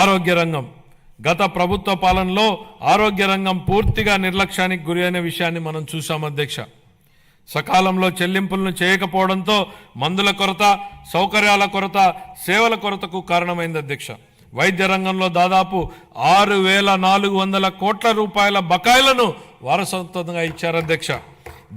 ఆరోగ్య రంగం గత ప్రభుత్వ పాలనలో ఆరోగ్య రంగం పూర్తిగా నిర్లక్ష్యానికి గురైన విషయాన్ని మనం చూసాం అధ్యక్ష. సకాలంలో చెల్లింపులను చేయకపోవడంతో మందుల కొరత, సౌకర్యాల కొరత, సేవల కొరతకు కారణమైంది అధ్యక్ష. వైద్య రంగంలో దాదాపు 6,400 కోట్ల రూపాయల బకాయిలను వారసత్వంగా ఇచ్చారు అధ్యక్ష.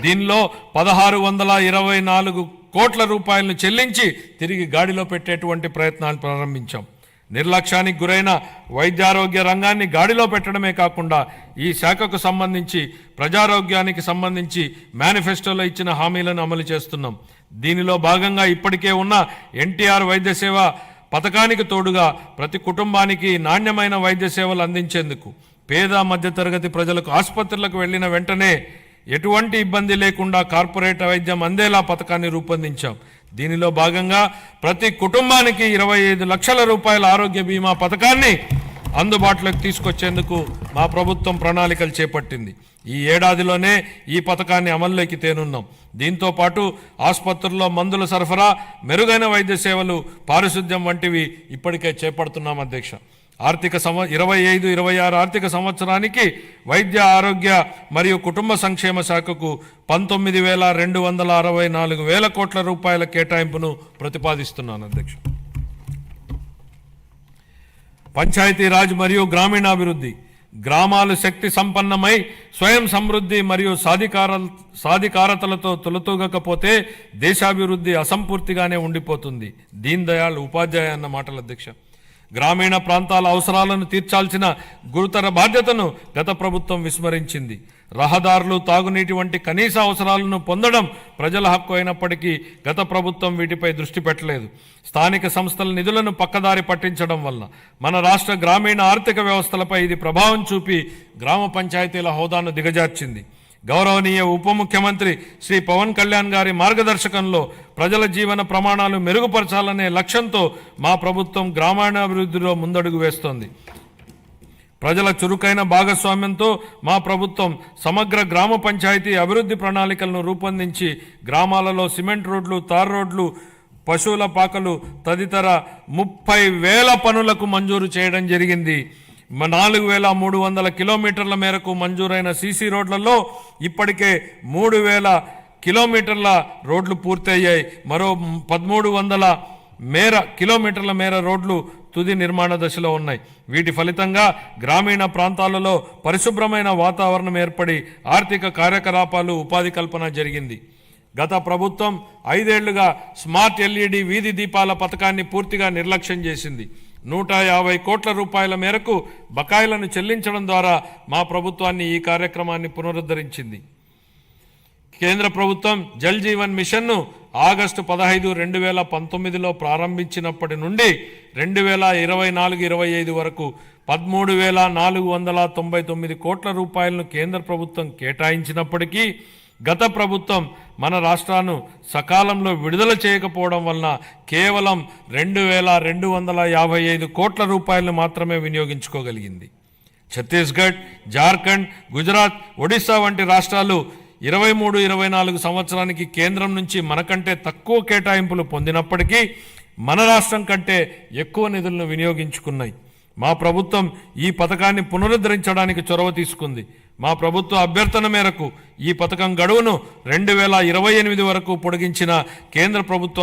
దీనిలో 1,624 కోట్ల రూపాయలను చెల్లించి తిరిగి గాడిలో పెట్టేటువంటి ప్రయత్నాలు ప్రారంభించాం. నిర్లక్ష్యానికి గురైన వైద్యారోగ్య రంగాన్ని గాడిలో పెట్టడమే కాకుండా ఈ శాఖకు సంబంధించి ప్రజారోగ్యానికి సంబంధించి మేనిఫెస్టోలో ఇచ్చిన హామీలను అమలు చేస్తున్నాం. దీనిలో భాగంగా ఇప్పటికే ఉన్న ఎన్టీఆర్ వైద్య సేవ పథకానికి తోడుగా ప్రతి కుటుంబానికి నాణ్యమైన వైద్య సేవలు అందించేందుకు పేద మధ్యతరగతి ప్రజలకు ఆసుపత్రులకు వెళ్లిన వెంటనే ఎటువంటి ఇబ్బంది లేకుండా కార్పొరేట్ వైద్యం అందేలా పథకాన్ని రూపొందించాం. దీనిలో భాగంగా ప్రతి కుటుంబానికి 25 లక్షల రూపాయల ఆరోగ్య బీమా పథకాన్ని అందుబాటులోకి తీసుకొచ్చేందుకు మా ప్రభుత్వం ప్రణాళికలు చేపట్టింది. ఈ ఏడాదిలోనే ఈ పథకాన్ని అమల్లోకి తేనున్నాం. దీంతో పాటు ఆసుపత్రుల్లో మందుల సరఫరా, మెరుగైన వైద్య సేవలు, పారిశుద్ధ్యం వంటివి ఇప్పటికే చేపడుతున్నాం అధ్యక్ష. 25-26 ఆర్థిక సంవత్సరానికి వైద్య ఆరోగ్య మరియు కుటుంబ సంక్షేమ శాఖకు 19,264 కోట్ల రూపాయల కేటాయింపును ప్రతిపాదిస్తున్నాను అధ్యక్ష. పంచాయతీరాజ్ మరియు గ్రామీణాభివృద్ధి గ్రామాలు శక్తి సంపన్నమై స్వయం సమృద్ధి మరియు సాధికారతలతో తొలతూగకపోతే దేశాభివృద్ధి అసంపూర్తిగానే ఉండిపోతుంది. దీన్ దయాళ్ ఉపాధ్యాయ అన్న మాటలు అధ్యక్ష. గ్రామీణ ప్రాంతాల అవసరాలను తీర్చాల్సిన గురుతర బాధ్యతను గత ప్రభుత్వం విస్మరించింది. రహదారులు, తాగునీటి వంటి కనీస అవసరాలను పొందడం ప్రజల హక్కు అయినప్పటికీ గత ప్రభుత్వం వీటిపై దృష్టి పెట్టలేదు. స్థానిక సంస్థల నిధులను పక్కదారి పట్టించడం వల్ల మన రాష్ట్ర గ్రామీణ ఆర్థిక వ్యవస్థలపై ఇది ప్రభావం చూపి గ్రామ పంచాయతీల హోదాను దిగజార్చింది. గౌరవనీయ ఉప ముఖ్యమంత్రి శ్రీ పవన్ కళ్యాణ్ గారి మార్గదర్శకంలో ప్రజల జీవన ప్రమాణాలు మెరుగుపరచాలనే లక్ష్యంతో మా ప్రభుత్వం గ్రామీణాభివృద్ధిలో ముందడుగు వేస్తోంది. ప్రజల చురుకైన భాగస్వామ్యంతో మా ప్రభుత్వం సమగ్ర గ్రామ పంచాయతీ అభివృద్ధి ప్రణాళికలను రూపొందించి గ్రామాలలో సిమెంట్ రోడ్లు, తార్ రోడ్లు, పశువుల పాకలు తదితర 30,000 పనులకు మంజూరు చేయడం జరిగింది. 4,300 కిలోమీటర్ల మేరకు మంజూరైన సీసీ రోడ్లలో ఇప్పటికే 3,000 కిలోమీటర్ల రోడ్లు పూర్తయ్యాయి. మరో 1,300 కిలోమీటర్ల మేర రోడ్లు తుది నిర్మాణ దశలో ఉన్నాయి. వీటి ఫలితంగా గ్రామీణ ప్రాంతాలలో పరిశుభ్రమైన వాతావరణం ఏర్పడి ఆర్థిక కార్యకలాపాలు, ఉపాధి కల్పన జరిగింది. గత ప్రభుత్వం 5 ఏళ్లుగా స్మార్ట్ LED వీధి దీపాల పథకాన్ని పూర్తిగా నిర్లక్ష్యం చేసింది. 150 కోట్ల రూపాయల మేరకు బకాయిలను చెల్లించడం ద్వారా మా ప్రభుత్వాన్ని ఈ కార్యక్రమాన్ని పునరుద్ధరించింది. కేంద్ర ప్రభుత్వం జల్ జీవన్ మిషన్ను ఆగస్టు 15, 2019లో ప్రారంభించినప్పటి నుండి 2024-25 వరకు 13,499 కోట్ల రూపాయలను కేంద్ర ప్రభుత్వం కేటాయించినప్పటికీ గత ప్రభుత్వం మన రాష్ట్రాన్ని సకాలంలో విడుదల చేయకపోవడం వలన కేవలం 2,255 కోట్ల రూపాయలను మాత్రమే వినియోగించుకోగలిగింది. ఛత్తీస్గఢ్, జార్ఖండ్, గుజరాత్, ఒడిశా వంటి రాష్ట్రాలు 23-24 సంవత్సరానికి కేంద్రం నుంచి మనకంటే తక్కువ కేటాయింపులు పొందినప్పటికీ మన రాష్ట్రం కంటే ఎక్కువ నిధులను వినియోగించుకున్నాయి. మా ప్రభుత్వం ఈ పథకాన్ని పునరుద్ధరించడానికి చొరవ తీసుకుంది. మా ప్రభుత్వ అభ్యర్థన మేరకు ఈ పథకం గడువును 2028 వరకు పొడిగించిన కేంద్ర ప్రభుత్వం